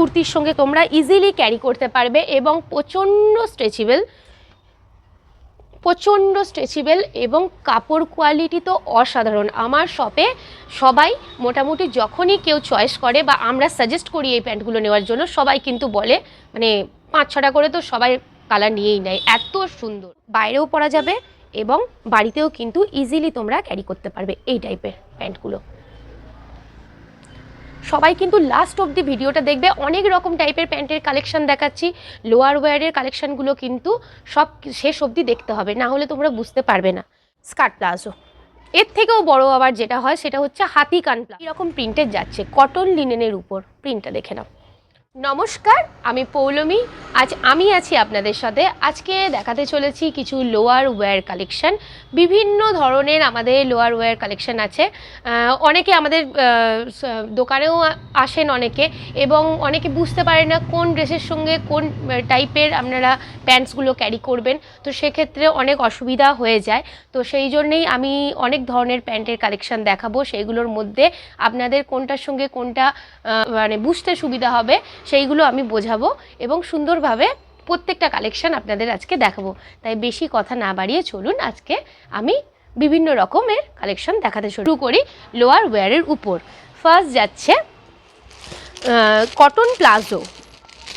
কুর্তির সঙ্গে তোমরা ইজিলি ক্যারি করতে পারবে এবং প্রচণ্ড স্ট্রেচেবল এবং কাপড় কোয়ালিটি তো অসাধারণ। আমার শপে সবাই মোটামুটি যখনই কেউ চয়েস করে বা আমরা সাজেস্ট করি এই প্যান্টগুলো নেওয়ার জন্য, সবাই কিন্তু বলে মানে 5-6টা করে তো সবাই কালার নিয়েই নেয়, এত সুন্দর। বাইরেও পরা যাবে এবং বাড়িতেও কিন্তু ইজিলি তোমরা ক্যারি করতে পারবে এই টাইপের প্যান্টগুলো। সবাই কিন্তু লাস্ট অবধি ভিডিওটা দেখবে, অনেক রকম টাইপের প্যান্টের কালেকশন দেখাচ্ছি। লোয়ার ওয়্যারের কালেকশনগুলো কিন্তু সব শেষ অবধি দেখতে হবে, না হলে তোমরা বুঝতে পারবে না। স্কার্ট প্লাজো, এর থেকেও বড় আবার যেটা হয় সেটা হচ্ছে হাতি কান প্লাজো। এরকম প্রিন্টের যাচ্ছে কটন লিনেনের উপর, প্রিন্টটা দেখে নাও। নমস্কার, আমি পৌলমী। আজ আমি আছি আপনাদের সাথে। আজকে দেখাতে চলেছি কিছু লোয়ার ওয়্যার কালেকশন। বিভিন্ন ধরনের আমাদের লোয়ার ওয়্যার কালেকশন আছে। অনেকে আমাদের দোকানেও আসেন অনেকে, এবং অনেকে বুঝতে পারে না কোন ড্রেসের সঙ্গে কোন টাইপের আপনারা প্যান্টসগুলো ক্যারি করবেন, তো সেক্ষেত্রে অনেক অসুবিধা হয়ে যায়। তো সেই জন্যেই আমি অনেক ধরনের প্যান্টের কালেকশন দেখাবো, সেইগুলোর মধ্যে আপনাদের কোনটার সঙ্গে কোনটা মানে বুঝতে সুবিধা হবে সেইগুলো আমি বোঝাবো এবং সুন্দরভাবে প্রত্যেকটা কালেকশন আপনাদের আজকে দেখাবো। তাই বেশি কথা না বাড়িয়ে চলুন আজকে আমি বিভিন্ন রকমের কালেকশন দেখাতে শুরু করি লোয়ার ওয়্যারের উপর। ফার্স্ট যাচ্ছে cotton palazzo,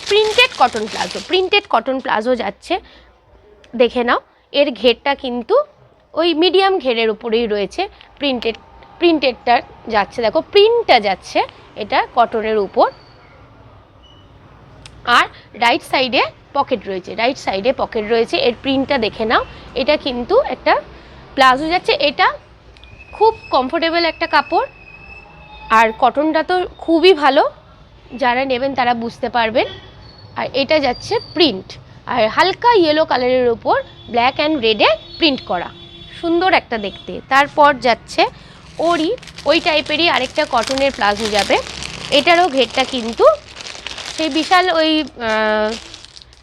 printed cotton palazzo যাচ্ছে। দেখে নাও, এর ঘেরটা কিন্তু ওই মিডিয়াম ঘেরের উপরেই রয়েছে। প্রিন্টেডটা যাচ্ছে, দেখো প্রিন্টটা যাচ্ছে এটা কটনের উপর। আর রাইট সাইডে পকেট রয়েছে, এর প্রিন্টটা দেখে নাও। এটা কিন্তু একটা প্লাজো যাচ্ছে, এটা খুব কমফোর্টেবল একটা কাপড়, আর কটনটা তো খুবই ভালো, যারা নেবেন তারা বুঝতে পারবেন। আর এটা যাচ্ছে প্রিন্ট, আর হালকা ইয়েলো কালারের ওপর ব্ল্যাক অ্যান্ড রেডে প্রিন্ট করা, সুন্দর একটা দেখতে। তারপর যাচ্ছে ওই টাইপেরই আরেকটা কটনের প্লাজো যাবে। এটারও ঘেরটা কিন্তু সেই বিশাল ওই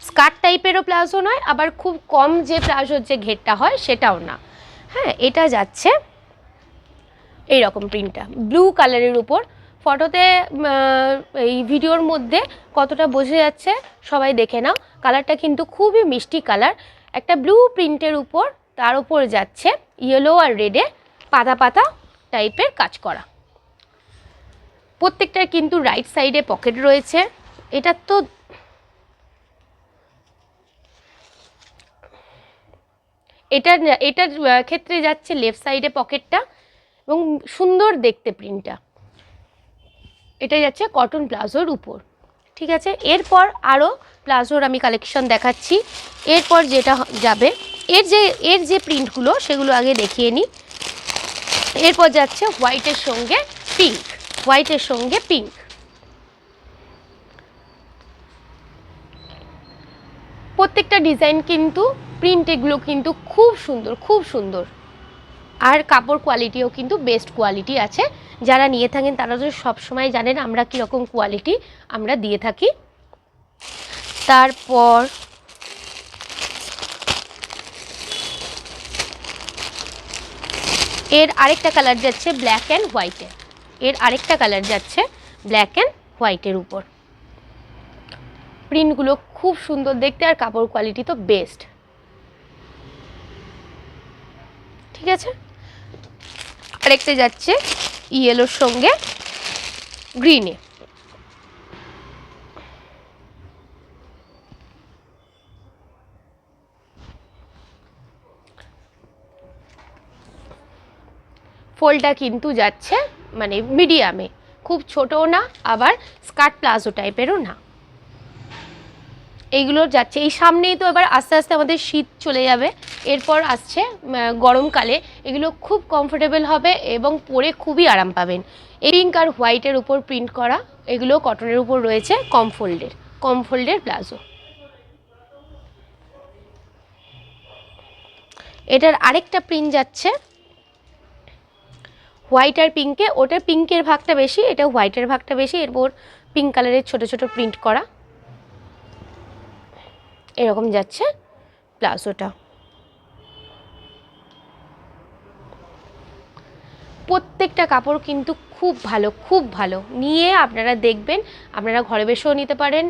স্কার্ট টাইপেরও প্লাজো নয়, আবার খুব কম যে প্লাজোর যে ঘেরটা হয় সেটাও না। হ্যাঁ, এটা যাচ্ছে এইরকম প্রিন্টটা ব্লু কালারের উপর। ফটোতে এই ভিডিওর মধ্যে কতটা বোঝা যাচ্ছে সবাই দেখে নাও। কালারটা কিন্তু খুবই মিষ্টি কালার, একটা ব্লু প্রিন্টের উপর, তার উপর যাচ্ছে ইয়েলো আর রেডে পাতা পাতা টাইপের কাজ করা। প্রত্যেকটার কিন্তু রাইট সাইডে পকেট রয়েছে। এটার ক্ষেত্রে যাচ্ছে লেফট সাইডে পকেটটা এবং সুন্দর দেখতে প্রিন্টটা। এটা যাচ্ছে কটন প্লাজোর উপর, ঠিক আছে। এরপর আরও প্লাজোর আমি কালেকশন দেখাচ্ছি। এরপর যেটা যাবে, এর যে প্রিন্টগুলো সেগুলো আগে দেখিয়ে নিই। এরপর যাচ্ছে হোয়াইটের সঙ্গে পিঙ্ক। প্রত্যেকটা ডিজাইন কিন্তু প্রিন্ট এগুলো কিন্তু খুব সুন্দর, আর কাপড় কোয়ালিটিও কিন্তু বেস্ট কোয়ালিটি আছে। যারা নিয়ে থাকেন তারা তো সবসময় জানেন আমরা কীরকম কোয়ালিটি আমরা দিয়ে থাকি। তারপর এর আরেকটা কালার যাচ্ছে ব্ল্যাক অ্যান্ড হোয়াইটের উপর। প্রিন্টগুলো খুব সুন্দর দেখতে, আর কাপড় কোয়ালিটি তো বেস্ট, ঠিক আছে। আরেকটা যাচ্ছে ইয়েলোর সঙ্গে গ্রিনে। ফোলটা কিন্তু যাচ্ছে মানে মিডিয়ামে, খুব ছোটও না আবার স্কার্ট প্লাজো টাইপেরও না। এইগুলো যাচ্ছে, এই সামনেই তো এবার আস্তে আস্তে আমাদের শীত চলে যাবে, এরপর আসছে গরমকালে। এগুলো খুব কমফোর্টেবল হবে এবং পরে খুবই আরাম পাবেন। পিঙ্ক আর হোয়াইটের উপর প্রিন্ট করা, এগুলো কটনের উপর রয়েছে, কম ফোল্ডের প্লাজো। এটার আরেকটা প্রিন্ট যাচ্ছে হোয়াইট আর পিঙ্কে, ওটার পিঙ্কের ভাগটা বেশি, এটা হোয়াইটের ভাগটা বেশি। এরপর পিঙ্ক কালারের ছোট ছোট প্রিন্ট করা, এরকম যাচ্ছে প্লাজোটা। প্রত্যেকটা কাপড় কিন্তু খুব ভালো, খুব ভালো। নিয়ে আপনারা দেখবেন, আপনারা ঘরে বসেও নিতে পারেন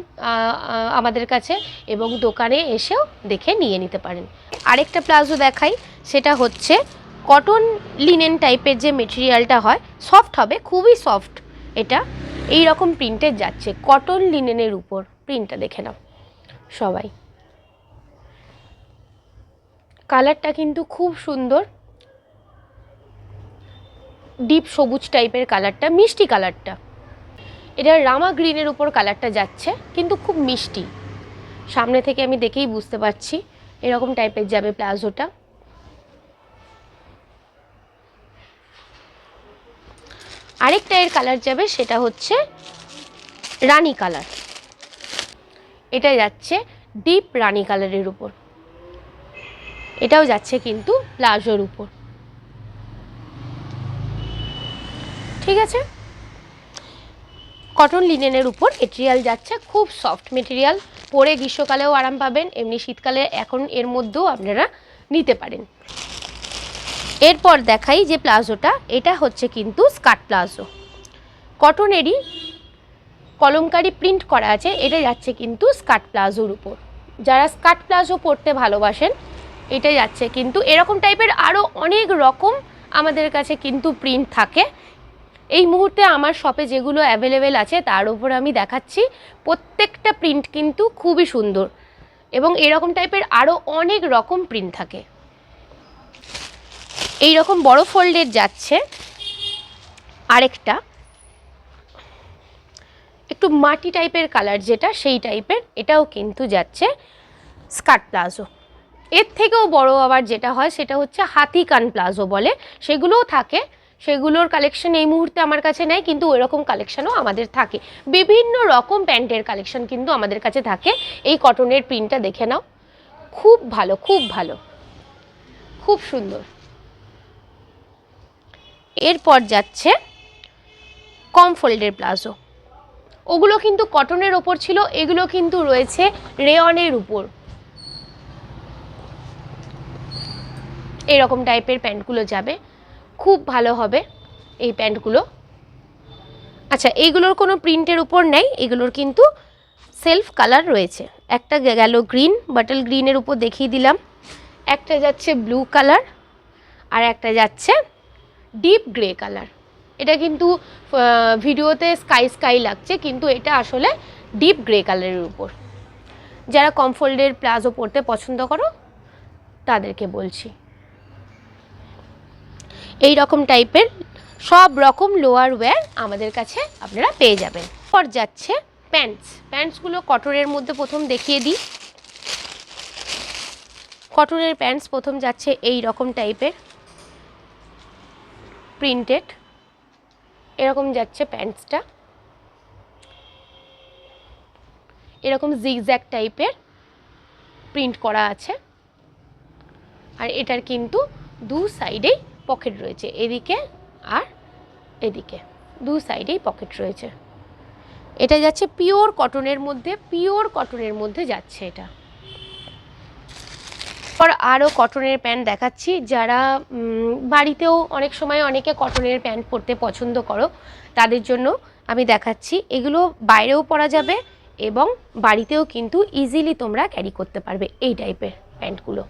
আমাদের কাছে, এবং দোকানে এসেও দেখে নিয়ে নিতে পারেন। আরেকটা প্লাজো দেখাই, সেটা হচ্ছে কটন লিনেন টাইপের যে মেটেরিয়ালটা হয়, সফট হবে, খুবই সফট। এটা এই রকম প্রিন্টের যাচ্ছে, কটন লিনেনের উপর। প্রিন্টটা দেখে নাও সবাই, কালারটা কিন্তু খুব সুন্দর, ডিপ সবুজ টাইপের কালারটা, মিষ্টি কালারটা। এটা রামা গ্রিনের উপর কালারটা যাচ্ছে, কিন্তু খুব মিষ্টি। সামনে থেকে আমি দেখেই বুঝতে পারছি এরকম টাইপের যাবে প্লাজোটা। আরেকটা এর কালার যাবে, সেটা হচ্ছে রানী কালার। এটা যাচ্ছে ডিপ রানী কালারের উপর, এটাও যাচ্ছে কিন্তু প্লাজোর উপর। ঠিক আছে, কটন লিনেনের উপর মেটেরিয়াল যাচ্ছে, খুব সফট মেটেরিয়াল, পরে গ্রীষ্মকালেও আরাম পাবেন, এমনি শীতকালে এখন এর মধ্যেও আপনারা নিতে পারেন। এরপর দেখাই যে প্লাজোটা, এটা হচ্ছে কিন্তু স্কার্ট প্লাজো, কটনেরই কলমকারি প্রিন্ট করা আছে। এটা যাচ্ছে কিন্তু স্কার্ট প্লাজোর উপর। যারা স্কার্ট প্লাজো পরতে ভালোবাসেন, এটা যাচ্ছে কিন্তু এরকম টাইপের আরও অনেক রকম আমাদের কাছে কিন্তু প্রিন্ট থাকে। এই মুহূর্তে আমার শপে যেগুলো অ্যাভেলেবেল আছে তার উপর আমি দেখাচ্ছি, প্রত্যেকটা প্রিন্ট কিন্তু খুবই সুন্দর, এবং এরকম টাইপের আরও অনেক রকম প্রিন্ট থাকে। এই রকম বড় ফোল্ডের যাচ্ছে আরেকটা, একটু মাটি টাইপের কালার যেটা, সেই টাইপের, এটাও কিন্তু যাচ্ছে স্কার্ট প্লাজো। এর থেকেও বড় আবার যেটা হয় সেটা হচ্ছে হাতি কান প্লাজো বলে, সেগুলোও থাকে। সেগুলোর কালেকশন এই মুহূর্তে আমার কাছে নেই, কিন্তু ওইরকম কালেকশনও আমাদের থাকে। বিভিন্ন রকম প্যান্টের কালেকশন কিন্তু আমাদের কাছে থাকে। এই কটনের প্রিন্টটা দেখে নাও, খুব ভালো, খুব ভালো, খুব সুন্দর। এরপর যাচ্ছে কম ফোল্ডের প্লাজো, ওগুলো কিন্তু কটনের ওপর ছিল, এগুলো কিন্তু রয়েছে রেয়নের উপর। এরকম টাইপের প্যান্টগুলো যাবে, খুব ভালো হবে এই প্যান্টগুলো। আচ্ছা, এইগুলোর কোনো প্রিন্টের উপর নেই, এগুলোর কিন্তু সেলফ কালার রয়েছে। একটা গেল গ্রিন, বাটল গ্রিনের উপর দেখিয়ে দিলাম, একটা যাচ্ছে ব্লু কালার, আর একটা যাচ্ছে ডিপ গ্রে কালার। এটা কিন্তু ভিডিওতে স্কাই স্কাই লাগছে, কিন্তু এটা আসলে ডিপ গ্রে কালারের উপর। যারা কম ফোল্ডের প্লাজো পরতে পছন্দ করো তাদেরকে বলছি। এই রকম টাইপের সব রকম লোয়ার ওয়্যার আমাদের কাছে আপনারা পেয়ে যাবেন। পর যাচ্ছে প্যান্টস, প্যান্টসগুলো কটনের মধ্যে প্রথম দেখিয়ে দিই। কটনের প্যান্টস প্রথম যাচ্ছে এই রকম টাইপের প্রিন্টেড, এরকম যাচ্ছে প্যান্টসটা, এরকম জিগজ্যাগ টাইপের প্রিন্ট করা আছে। আর এটার কিন্তু দু সাইডেই পকেট রয়েছে, এদিকে আর এদিকে দু সাইডেই পকেট রয়েছে। এটা যাচ্ছে পিওর কটনের মধ্যে, পিওর কটনের মধ্যে যাচ্ছে এটা। পর আরও কটনের প্যান্ট দেখাচ্ছি, যারা বাড়িতেও অনেক সময় অনেকে কটনের প্যান্ট পরতে পছন্দ করো, তাদের জন্য আমি দেখাচ্ছি। এগুলো বাইরেও পরা যাবে এবং বাড়িতেও কিন্তু ইজিলি তোমরা ক্যারি করতে পারবে এই টাইপের প্যান্টগুলো।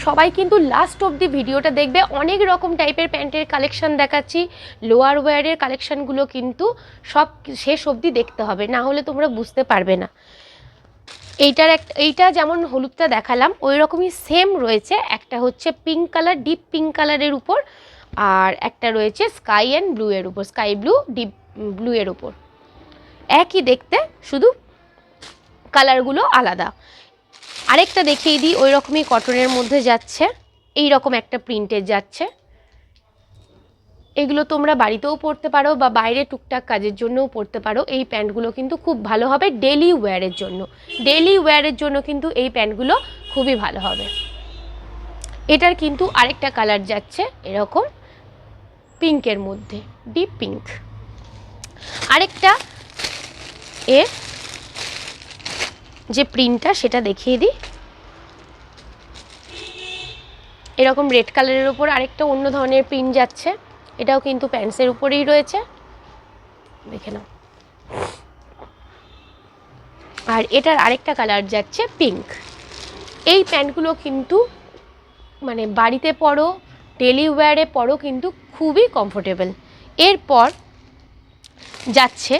সবাই কিন্তু লাস্ট অবধি ভিডিওটা দেখবে, অনেক রকম টাইপের প্যান্টের কালেকশন দেখাচ্ছি। লোয়ার ওয়্যারের কালেকশানগুলো কিন্তু সব শেষ অবধি দেখতে হবে, না হলে তোমরা বুঝতে পারবে না। এইটা যেমন হলুদটা দেখালাম ওই রকমই সেম রয়েছে, একটা হচ্ছে পিঙ্ক কালার, ডিপ পিঙ্ক কালারের উপর, আর একটা রয়েছে স্কাই অ্যান্ড ব্লু এর উপর, স্কাই ব্লু ডিপ ব্লু এর উপর। একই দেখতে, শুধু কালারগুলো আলাদা। আরেকটা দেখিয়ে দিই, ওই রকমই কটনের মধ্যে যাচ্ছে, এই রকম একটা প্রিন্টের যাচ্ছে। এগুলো তোমরা বাড়িতেও পরতে পারো বা বাইরে টুকটাক কাজের জন্যও পরতে পারো। এই প্যান্টগুলো কিন্তু খুব ভালো হবে ডেলি ওয়্যারের জন্য, ডেলি ওয়্যারের জন্য কিন্তু এই প্যান্টগুলো খুবই ভালো হবে। এটার কিন্তু আরেকটা কালার যাচ্ছে এরকম পিঙ্কের মধ্যে, ডিপ পিঙ্ক। আরেকটা এর যে প্রিন্টটা সেটা দেখিয়ে দিই, এরকম রেড কালারের উপর আরেকটা অন্য ধরনের প্রিন্ট যাচ্ছে, এটাও কিন্তু প্যান্টসের উপরেই রয়েছে, দেখে নাও। আর এটার আরেকটা কালার যাচ্ছে পিঙ্ক। এই প্যান্টগুলো কিন্তু মানে বাড়িতে পরো, ডেলি ওয়্যারে পরো, কিন্তু খুবই কমফোর্টেবল। এরপর যাচ্ছে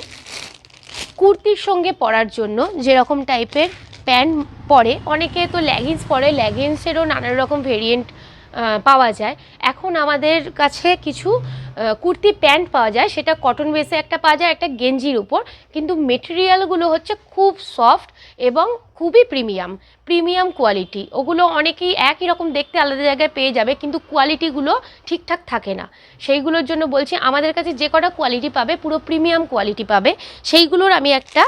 কুর্তির সঙ্গে পরার জন্য যেরকম টাইপের প্যান্ট পরে, অনেকে তো লেগিংস পরে, লেগিংসেরও নানান রকম ভেরিয়েন্ট পাওয়া যায়। এখন আমাদের কাছে কিছু কুর্তি প্যান্ট পাওয়া যায়, সেটা কটন বেসে একটা পাওয়া যায়, একটা গেঞ্জির উপর, কিন্তু মেটেরিয়ালগুলো হচ্ছে খুব সফট এবং খুবই প্রিমিয়াম কোয়ালিটি। ওগুলো অনেকেই একই রকম দেখতে আলাদা জায়গায় পেয়ে যাবে, কিন্তু কোয়ালিটিগুলো ঠিকঠাক থাকে না। সেইগুলোর জন্য বলছি, আমাদের কাছে যে কটা কোয়ালিটি পাবে পুরো প্রিমিয়াম কোয়ালিটি পাবে। সেইগুলোর আমি একটা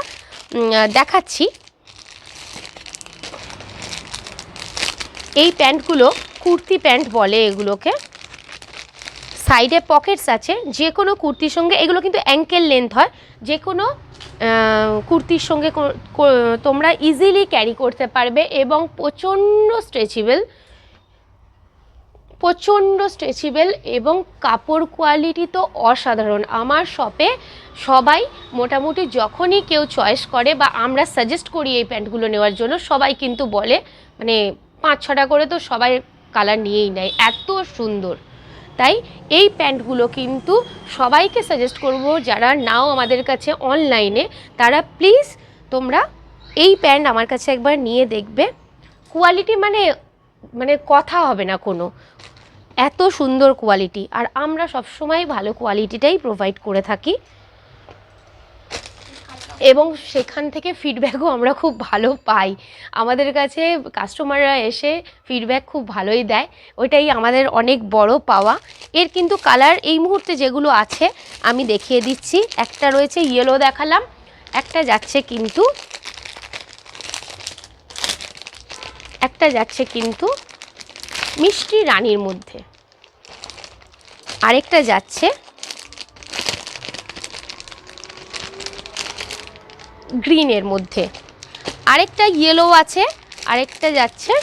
দেখাচ্ছি। এই প্যান্টগুলো কুর্তি প্যান্ট বলে এগুলোকে। সাইডে পকেটস আছে, যে কোনো কুর্তির সঙ্গে, এগুলো কিন্তু অ্যাঙ্কেল লেন্থ হয়, যে কোনো কুর্তির সঙ্গে তোমরা ইজিলি ক্যারি করতে পারবে এবং প্রচণ্ড স্ট্রেচেবল এবং কাপড় কোয়ালিটি তো অসাধারণ। আমার শপে সবাই মোটামুটি যখনই কেউ চয়েস করে বা আমরা সাজেস্ট করি এই প্যান্টগুলো নেওয়ার জন্য, সবাই কিন্তু বলে, মানে 5-6টা করে তো সবাই কালার নিয়েই নেয়, এত সুন্দর। তাই এই প্যান্টগুলো কিন্তু সবাইকে সাজেস্ট করব, যারা নাও আমাদের কাছে অনলাইনে, তারা প্লিজ তোমরা এই প্যান্ট আমার কাছে একবার নিয়ে দেখবে। কোয়ালিটি মানে কথা হবে না কোনো, এত সুন্দর কোয়ালিটি। আর আমরা সবসময় ভালো কোয়ালিটিটাই প্রোভাইড করে থাকি এবং সেখান থেকে ফিডব্যাকও আমরা খুব ভালো পাই। আমাদের কাছে কাস্টমাররা এসে ফিডব্যাক খুব ভালোই দেয়, ওইটাই আমাদের অনেক বড় পাওয়া। এর কিন্তু কালার এই মুহূর্তে যেগুলো আছে আমি দেখিয়ে দিচ্ছি। একটা রয়েছে ইয়েলো দেখালাম, একটা যাচ্ছে কিন্তু মিষ্টি রানীর মধ্যে, আরেকটা যাচ্ছে গ্রিনের মধ্যে, আরেকটা ইয়েলো আছে, আরেকটা যাচ্ছে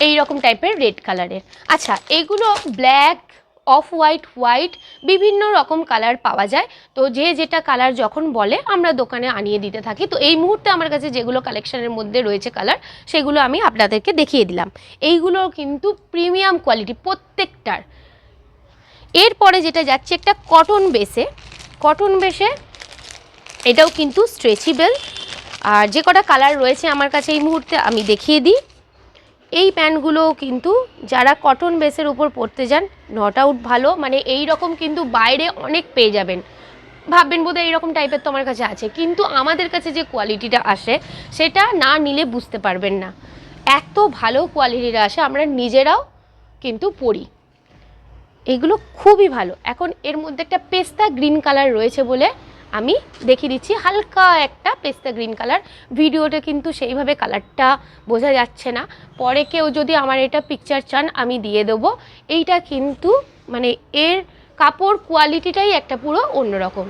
এই রকম টাইপের রেড কালারের। আচ্ছা, এগুলো ব্ল্যাক, অফ হোয়াইট বিভিন্ন রকম কালার পাওয়া যায়। তো যে যেটা কালার যখন বলে আমরা দোকানে আনিয়ে দিতে থাকি। তো এই মুহূর্তে আমার কাছে যেগুলো কালেকশনের মধ্যে রয়েছে কালার, সেগুলো আমি আপনাদেরকে দেখিয়ে দিলাম। এইগুলো কিন্তু প্রিমিয়াম কোয়ালিটি প্রত্যেকটার। এরপরে যেটা যাচ্ছে একটা কটন বেসে, এটাও কিন্তু স্ট্রেচেবল। আর যে কটা কালার রয়েছে আমার কাছে এই মুহূর্তে আমি দেখিয়ে দিই। এই প্যান্টগুলোও কিন্তু যারা কটন বেসের উপর পরতে যান, নট আউট ভালো, মানে এই রকম কিন্তু বাইরে অনেক পেয়ে যাবেন। ভাববেন বোধহয় এইরকম টাইপের তো আমার কাছে আছে, কিন্তু আমাদের কাছে যে কোয়ালিটিটা আসে সেটা না নিলে বুঝতে পারবেন না, এত ভালো কোয়ালিটির আসে। আমরা নিজেরাও কিন্তু পরি, এগুলো খুবই ভালো। এখন এর মধ্যে একটা পেস্তা গ্রিন কালার রয়েছে বলে আমি দেখিয়ে দিচ্ছি, হালকা একটা পেস্তা গ্রিন কালার। ভিডিওটা কিন্তু সেইভাবে কালারটা বোঝা যাচ্ছে না, পরে কেউ যদি আমার এটা পিকচার চান আমি দিয়ে দেবো। এইটা কিন্তু মানে এর কাপড় কোয়ালিটিটাই একটা পুরো অন্যরকম।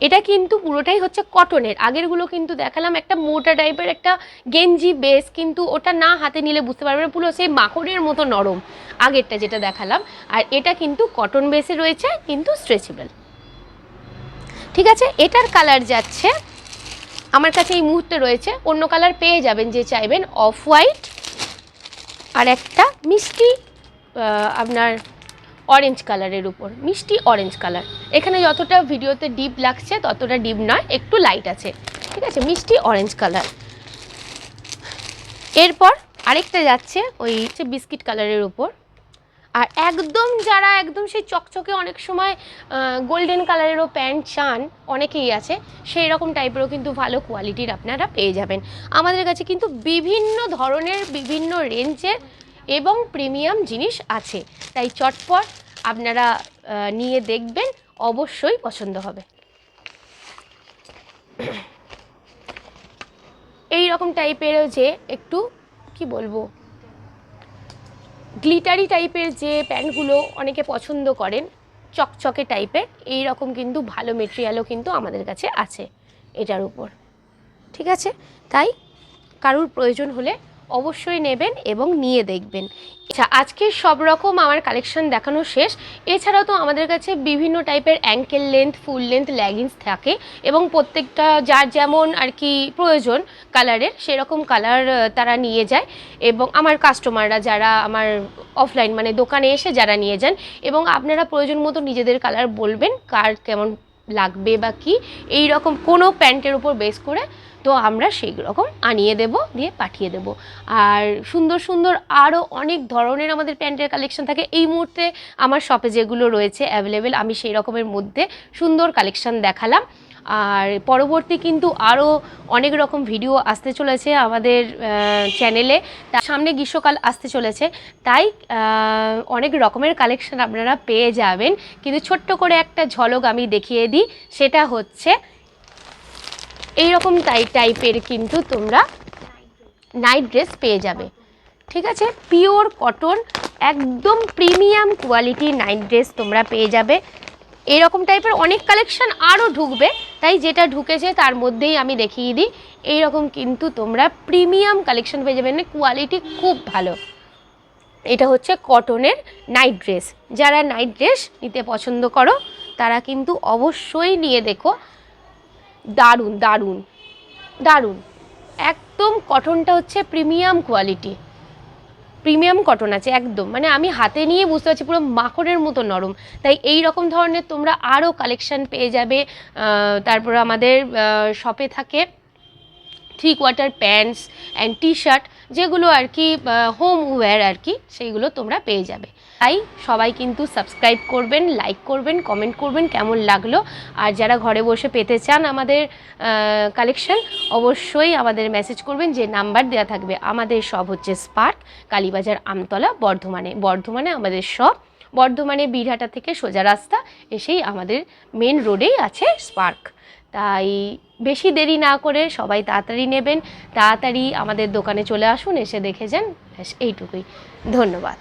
এটা কিন্তু পুরোটাই হচ্ছে কটনের। আগেরগুলো কিন্তু দেখালাম একটা মোটা টাইপের একটা গেঞ্জি বেস, কিন্তু ওটা না হাতে নিলে বুঝতে পারবেন, পুরো সেই মাখনের মতো নরম আগেরটা যেটা দেখালাম। আর এটা কিন্তু কটন বেসে রয়েছে, কিন্তু স্ট্রেচেবল। ঠিক আছে, এটার কালার যাচ্ছে আমার কাছে এই মুহূর্তে রয়েছে, অন্য কালার পেয়ে যাবেন যে চাইবেন, অফ হোয়াইট আর একটা মিষ্টি আপনার অরেঞ্জ কালারের উপর, মিষ্টি অরেঞ্জ কালার। এখানে যতটা ভিডিওতে ডিপ লাগছে ততটা ডিপ নয়, একটু লাইট আছে। ঠিক আছে, মিষ্টি অরেঞ্জ কালার। এরপর আরেকটা যাচ্ছে ওই বিস্কিট কালারের উপর। আর যারা একদম সেই চকচকে, অনেক সময় গোল্ডেন কালারেরও প্যান্ট চান অনেকেই আছে, সেই রকম টাইপেরও কিন্তু ভালো কোয়ালিটির আপনারা পেয়ে যাবেন। আমাদের কাছে কিন্তু বিভিন্ন ধরনের, বিভিন্ন রেঞ্জের এবং প্রিমিয়াম জিনিস আছে, তাই চটপট আপনারা নিয়ে দেখবেন, অবশ্যই পছন্দ হবে। এই রকম টাইপের যে একটু কি বলবো, গ্লিটারি টাইপের যে প্যান্টগুলো অনেকে পছন্দ করেন, চকচকে টাইপের, এই রকম কিন্তু ভালো মেটেরিয়ালও কিন্তু আমাদের কাছে আছে এটার উপর। ঠিক আছে, তাই কারুর প্রয়োজন হলে অবশ্যই নেবেন এবং নিয়ে দেখবেন। আচ্ছা, আজকের সব রকম আমার কালেকশন দেখানো শেষ। এছাড়াও তো আমাদের কাছে বিভিন্ন টাইপের ankle length, full length leggings থাকে এবং প্রত্যেকটা যার যেমন আর কি প্রয়োজন কালারের, সেরকম কালার তারা নিয়ে যায়। এবং আমার কাস্টমাররা যারা আমার অফলাইন মানে দোকানে এসে যারা নিয়ে যান, এবং আপনারা প্রয়োজন মতো নিজেদের কালার বলবেন কার কেমন লাগবে বা কি, এই রকম কোনো প্যান্টের উপর বেস করে তো আমরা সেই রকম আনিয়ে দেব, দিয়ে পাঠিয়ে দেব। আর সুন্দর সুন্দর আরও অনেক ধরনের আমাদের প্যান্টের কালেকশন থাকে। এই মুহূর্তে আমার শপে যেগুলো রয়েছে অ্যাভেলেবেল, আমি সেই রকমের মধ্যে সুন্দর কালেকশন দেখালাম। আর পরবর্তী কিন্তু আরও অনেক রকম ভিডিও আসতে চলেছে আমাদের চ্যানেলে। তার সামনে গ্রীষ্মকাল আসতে চলেছে, তাই অনেক রকমের কালেকশন আপনারা পেয়ে যাবেন। কিন্তু ছোট্ট করে একটা ঝলক আমি দেখিয়ে দিই, সেটা হচ্ছে এইরকম টাইপের কিন্তু তোমরা নাইট ড্রেস পেয়ে যাবে। ঠিক আছে, পিওর কটন, একদম প্রিমিয়াম কোয়ালিটির নাইট ড্রেস তোমরা পেয়ে যাবে। এরকম টাইপের অনেক কালেকশন আরও ঢুকবে, তাই যেটা ঢুকেছে তার মধ্যেই আমি দেখিয়ে দিই। এইরকম কিন্তু তোমরা প্রিমিয়াম কালেকশন পেয়ে যাবে, মানে কোয়ালিটি খুব ভালো। এটা হচ্ছে কটনের নাইট ড্রেস। যারা নাইট ড্রেস নিতে পছন্দ করো তারা কিন্তু অবশ্যই নিয়ে দেখো। দারুণ দারুণ দারুণ, একদম কটনটা হচ্ছে প্রিমিয়াম কোয়ালিটি, প্রিমিয়াম কটন আছে একদম, মানে আমি হাতে নিয়ে বুঝতে পারছি পুরো মাখনের মতো নরম। তাই এই রকম ধরনের তোমরা আরও কালেকশান পেয়ে যাবে। তারপর আমাদের শপে থাকে 3/4 প্যান্টস অ্যান্ড টি শার্ট, যেগুলো আর কি হোম ওয়্যার আর কি, সেইগুলো তোমরা পেয়ে যাবে। তাই সবাই কিন্তু সাবস্ক্রাইব করবেন, লাইক করবেন, কমেন্ট করবেন কেমন লাগলো। আর যারা ঘরে বসে পেতে চান আমাদের কালেকশন, অবশ্যই আমাদের মেসেজ করবেন, যে নাম্বার দেওয়া থাকবে। আমাদের শপ হচ্ছে স্পার্ক, কালীবাজার, আমতলা, বর্ধমানে আমাদের শপ। বর্ধমানে বীরহাটা থেকে সোজা রাস্তা এসেই আমাদের মেন রোডেই আছে স্পার্ক। তাই বেশি দেরি না করে সবাই তাড়াতাড়ি নেবেন, তাড়াতাড়ি আমাদের দোকানে চলে আসুন, এসে দেখে যান। ব্যাস এইটুকুই, ধন্যবাদ।